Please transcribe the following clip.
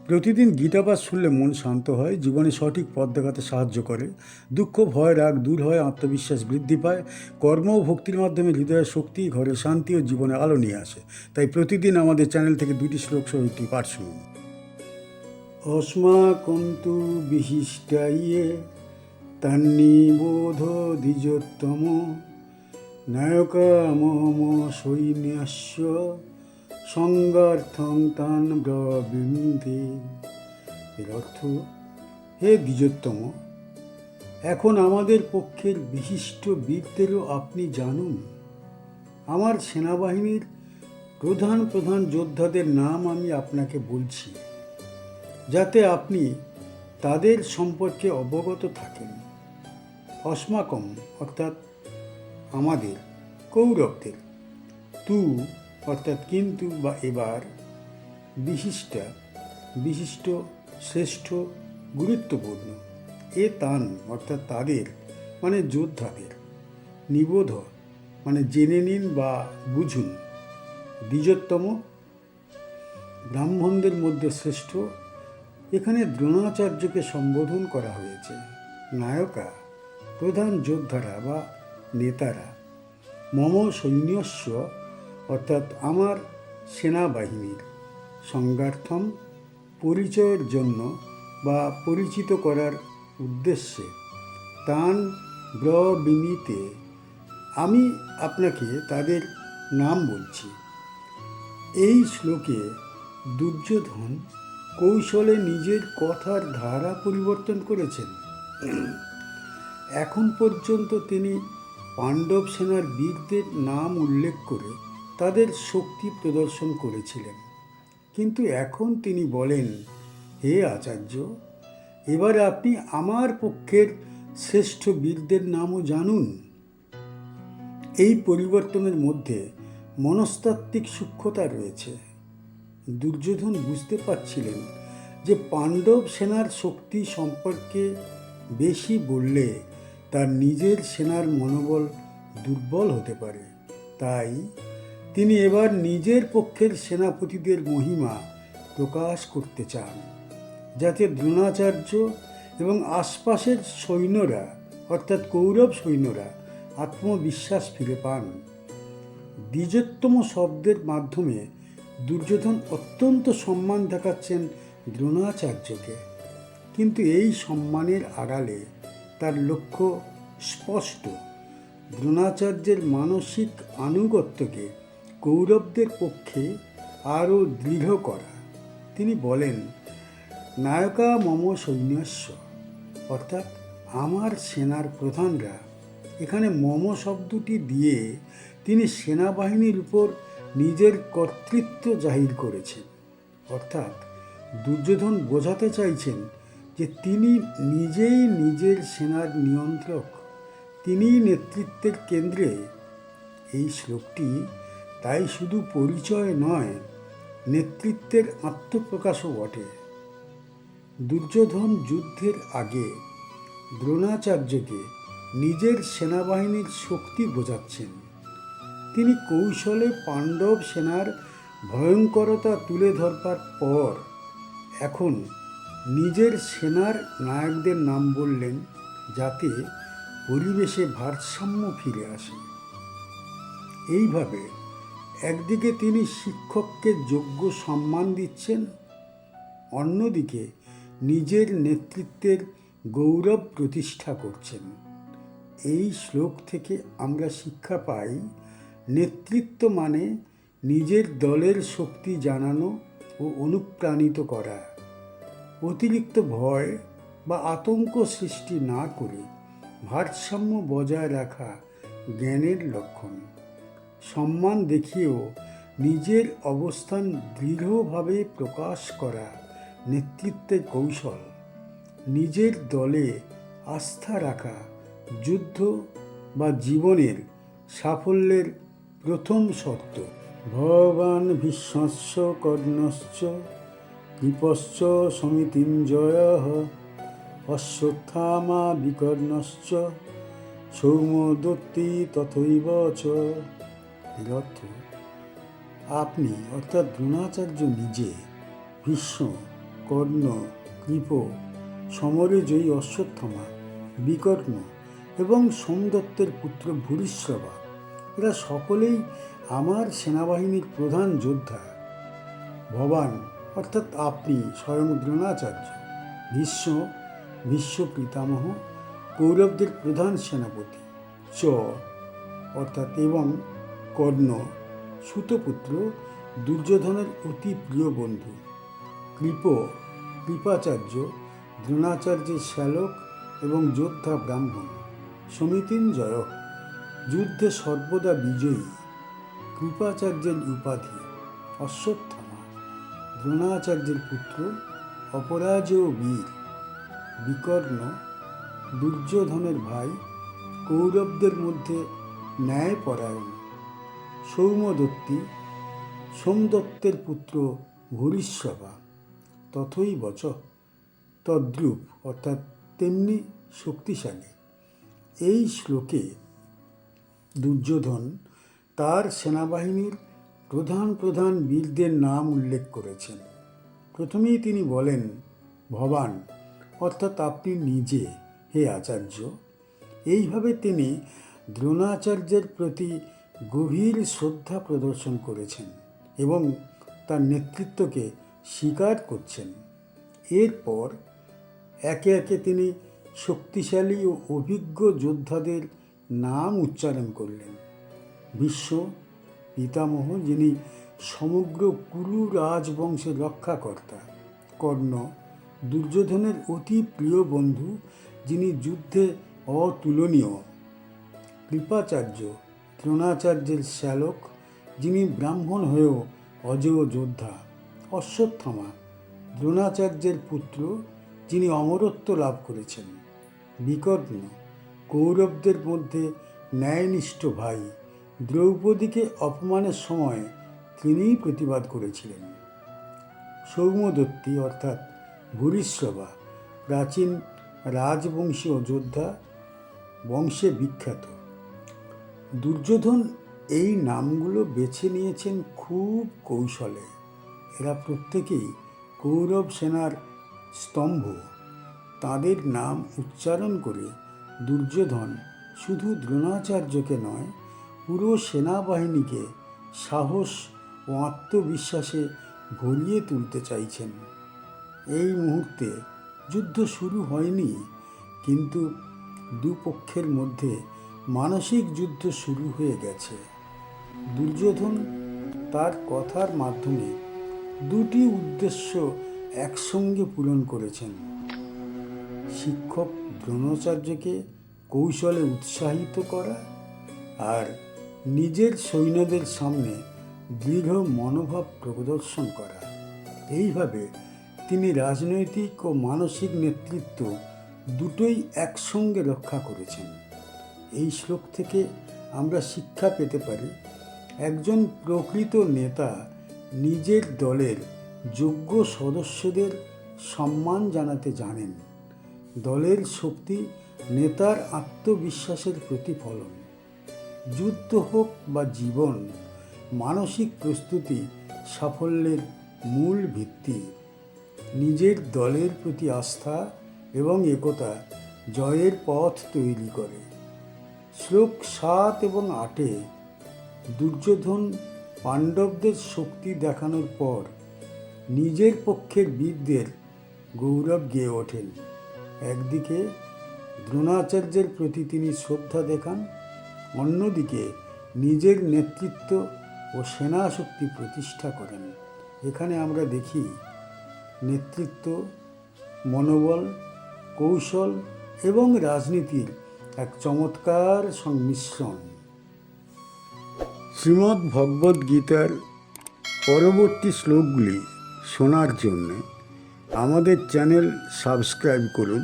প্রতিদিন গীতাপাঠ শুনলে মন শান্ত হয়, জীবনে সঠিক পথ দেখাতে সাহায্য করে, দুঃখ ভয় রাগ দূর হয়, আত্মবিশ্বাস বৃদ্ধি পায়, কর্ম ও ভক্তির মাধ্যমে হৃদয়ের শক্তি, ঘরে শান্তি ও জীবনে আলো নিয়ে আসে। তাই প্রতিদিন আমাদের চ্যানেল থেকে 2টি শ্লোক সহ একটি পাঠ শুনুন। অস্মাকন্তু বিশিষ্টাইয়ে তান্নিবোধ দ্বিজোত্তম নায়কা মম সৈন্যস্য সংগার্থং তান ব্রবীন্দি। এর অর্থ, হে দ্বিজোত্তম, এখন আমাদের পক্ষের বিশিষ্ট বীরদেরও আপনি জানুন। আমার সেনাবাহিনীর প্রধান প্রধান যোদ্ধাদের নাম আমি আপনাকে বলছি, যাতে আপনি তাদের সম্পর্কে অবগত থাকেন। অস্মাকম অর্থাৎ আমাদের, কৌরবদের, তু অর্থাৎ কিন্তু বা এবার, বিশিষ্টা বিশিষ্ট, শ্রেষ্ঠ, গুরুত্বপূর্ণ, এ তান অর্থাৎ তাদের মানে যোদ্ধাদের, নিবোধ মানে জেনে নিন বা বুঝুন, দ্বিজোত্তম ব্রাহ্মণদের মধ্যে শ্রেষ্ঠ। এখানে দ্রোণাচার্যকে সম্বোধন করা হয়েছে। নায়কা প্রধান যোদ্ধারা বা নেতারা, মম সৈন্যস্য অর্থাৎ আমার সেনাবাহিনীর, সংগার্থম পরিচয়ের জন্য বা পরিচিত করার উদ্দেশ্যে, তান ব্রবীমিতে আমি আপনাকে তাদের নাম বলছি। এই শ্লোকে দুর্যোধন কৌশলে নিজের কথার ধারা পরিবর্তন করেছেন। এখন পর্যন্ত তিনি পাণ্ডব সেনার বীরদের নাম উল্লেখ করে তাদের শক্তি প্রদর্শন করেছিলেন, কিন্তু এখন তিনি বলেন, হে আচার্য, এবার আপনি আমার পক্ষের শ্রেষ্ঠ বীরদের নামও জানুন। এই পরিবর্তনের মধ্যে মনস্তাত্ত্বিক সূক্ষ্মতা রয়েছে। দুর্যোধন বুঝতে পারছিলেন যে পাণ্ডব সেনার শক্তি সম্পর্কে বেশি বললে তার নিজের সেনার মনোবল দুর্বল হতে পারে। তাই তিনি এবার নিজের পক্ষের সেনাপতিদের মহিমা প্রকাশ করতে চান, যাতে দ্রোণাচার্য এবং আশপাশের সৈন্যরা অর্থাৎ কৌরব সৈন্যরা আত্মবিশ্বাস ফিরে পান। দ্বিজোত্তম শব্দের মাধ্যমে দুর্যোধন অত্যন্ত সম্মান দেখাচ্ছেন দ্রোণাচার্যকে, কিন্তু এই সম্মানের আড়ালে তার লক্ষ্য স্পষ্ট, দ্রোণাচার্যের মানসিক আনুগত্যকে কৌরবদের পক্ষে আরও দৃঢ় করা। তিনি বলেন, নায়কা মম সৈন্যস্য অর্থাৎ আমার সেনার প্রধানরা। এখানে মম শব্দটি দিয়ে তিনি সেনাবাহিনীর উপর নিজের কর্তৃত্ব জাহির করেছেন। অর্থাৎ দুর্যোধন বোঝাতে চাইছেন যে তিনি নিজেই নিজের সেনার নিয়ন্ত্রক, তিনিই নেতৃত্বের কেন্দ্রে। এই শ্লোকটি তাই শুধু পরিচয় নয়, নেতৃত্বের আত্মপ্রকাশও বটে। দুর্যোধন যুদ্ধের আগে দ্রোণাচার্যকে নিজের সেনাবাহিনীর শক্তি বোঝাচ্ছেন। তিনি কৌশলে পাণ্ডব সেনার ভয়ঙ্করতা তুলে ধরবার পর এখন নিজের সেনার নায়কদের নাম বললেন, যাতে পরিবেশে ভারসাম্য ফিরে আসে। এইভাবে একদিকে তিনি শিক্ষককে যোগ্য সম্মান দিচ্ছেন, অন্যদিকে নিজের নেতৃত্বের গৌরব প্রতিষ্ঠা করছেন। এই শ্লোক থেকে আমরা শিক্ষা পাই, নেতৃত্ব মানে নিজের দলের শক্তি জানানো ও অনুপ্রাণিত করা, অতিরিক্ত ভয় বা আতঙ্ক সৃষ্টি না করে ভারসাম্য বজায় রাখা জ্ঞানের লক্ষণ। সম্মান দেখিয়েও নিজের অবস্থান দৃঢ়ভাবে প্রকাশ করা নেতৃত্বের কৌশল। নিজের দলে আস্থা রাখা যুদ্ধ বা জীবনের সাফল্যের প্রথম শর্ত। ভগবান ভীষ্মস্য কর্ণশ্চ কৃপশ্চ সমিতিঞ্জয়ঃ অশ্বত্থামা বিকর্ণশ্চ সৌমদত্তি তথৈব চ। এর অর্থ, আপনি অর্থাৎ দ্রোণাচার্য নিজে, ভীষ্ম, কর্ণ, কৃপ, সমরে জয়ী অশ্বত্থামা, বিকর্ণ এবং সোমদত্তের পুত্র ভূরিশ্রবা, এরা সকলেই আমার সেনাবাহিনীর প্রধান যোদ্ধা। ভবান অর্থাৎ আপনি স্বয়ং দ্রোণাচার্য, ভীষ্ম পিতামহ, কৌরবদের প্রধান সেনাপতি, চ অর্থাৎ এবং কর্ণ, সুতপুত্র, দুর্যোধনের অতি প্রিয় বন্ধু, কৃপাচার্য, দ্রোণাচার্যের শ্যালক এবং যোদ্ধা ব্রাহ্মণ, সমিতিঞ্জয়, যুদ্ধে সর্বদা বিজয়ী, কৃপাচার্যের উপাধি, অশ্বত্থামা, দ্রোণাচার্যের পুত্র, অপরাজেয় বীর, বিকর্ণ, দুর্যোধনের ভাই, কৌরবদের মধ্যে ন্যায়পরায়ণ, সৌমদত্তি, সোমদত্তের পুত্র ভূরিশ্রবা, তথৈবচ, তদ্রূপ অর্থাৎ তেমনি শক্তিশালী। এই শ্লোকে দুর্যোধন তার সেনাবাহিনীর প্রধান বীরদের নাম উল্লেখ করেছেন। প্রথমেই তিনি বলেন, ভবান অর্থাৎ আপনি নিজে, হে আচার্য। এইভাবে তিনি দ্রোণাচার্যের প্রতি গভীর শ্রদ্ধা প্রদর্শন করেছেন এবং তার নেতৃত্বকে স্বীকার করছেন। এরপর একে একে তিনি শক্তিশালী ও অভিজ্ঞ যোদ্ধাদের নাম উচ্চারণ করলেন। ভীষ্ম পিতামহ, যিনি সমগ্র কুরু রাজবংশের রক্ষাকর্তা, কর্ণ, দুর্যোধনের অতি প্রিয় বন্ধু, যিনি যুদ্ধে অতুলনীয়, কৃপাচার্য, দ্রোণাচার্যের শ্যালক, যিনি ব্রাহ্মণ হয়েও অজেয় যোদ্ধা, অশ্বত্থামা, দ্রোণাচার্যের পুত্র, যিনি অমরত্ব লাভ করেছেন, বিকর্ণ, কৌরবদের মধ্যে ন্যায়নিষ্ঠ ভাই, দ্রৌপদীকে অপমানের সময় তিনিই প্রতিবাদ করেছিলেন, সৌমদত্তি অর্থাৎ ভূরিশ্রবা, প্রাচীন রাজবংশীয় যোদ্ধা, বংশে বিখ্যাত। দুর্যোধন এই নামগুলো বেছে নিয়েছেন খুব কৌশলে। এরা প্রত্যেকেই কৌরব সেনার স্তম্ভ। তাদের নাম উচ্চারণ করে দুর্যোধন শুধু দ্রোণাচার্যকে নয়, পুরো সেনাবাহিনীকে সাহস ও আত্মবিশ্বাসে ভরিয়ে তুলতে চাইছেন। এই মুহূর্তে যুদ্ধ শুরু হয়নি, কিন্তু দুপক্ষের মধ্যে মানসিক যুদ্ধ শুরু হয়ে গেছে। দুর্যোধন তার কথার মাধ্যমে দুটি উদ্দেশ্য একসঙ্গে পূরণ করেছেন: শিক্ষক দ্রোণাচার্যকে কৌশলে উৎসাহিত করা আর নিজের সৈন্যদের সামনে দৃঢ় মনোভাব প্রদর্শন করা। এইভাবে তিনি রাজনৈতিক ও মানসিক নেতৃত্ব দুটোই একসঙ্গে রক্ষা করেছেন। এই শ্লোক থেকে আমরা শিক্ষা পেতে পারি, একজন প্রকৃত নেতা নিজের দলের যোগ্য সদস্যদের সম্মান জানাতে জানেন। দলের শক্তি নেতার আত্মবিশ্বাসের প্রতিফলন। যুদ্ধ হোক বা জীবন, মানসিক প্রস্তুতি সাফল্যের মূল ভিত্তি। নিজের দলের প্রতি আস্থা এবং একতা জয়ের পথ তৈরি করে। শ্লোক 7 এবং 8-এ দুর্যোধন পাণ্ডবদের শক্তি দেখানোর পর নিজের পক্ষের বীরদের গৌরব গেয়ে ওঠেন। একদিকে দ্রোণাচার্যের প্রতি তিনি শ্রদ্ধা দেখান, অন্যদিকে নিজের নেতৃত্ব ও সেনা শক্তি প্রতিষ্ঠা করেন। এখানে আমরা দেখি নেতৃত্ব, মনোবল, কৌশল এবং রাজনীতির এক চমৎকার সংমিশ্রণ। শ্রীমদ্ ভগবদ গীতার পরবর্তী শ্লোকগুলি শোনার জন্য আমাদের চ্যানেল সাবস্ক্রাইব করুন।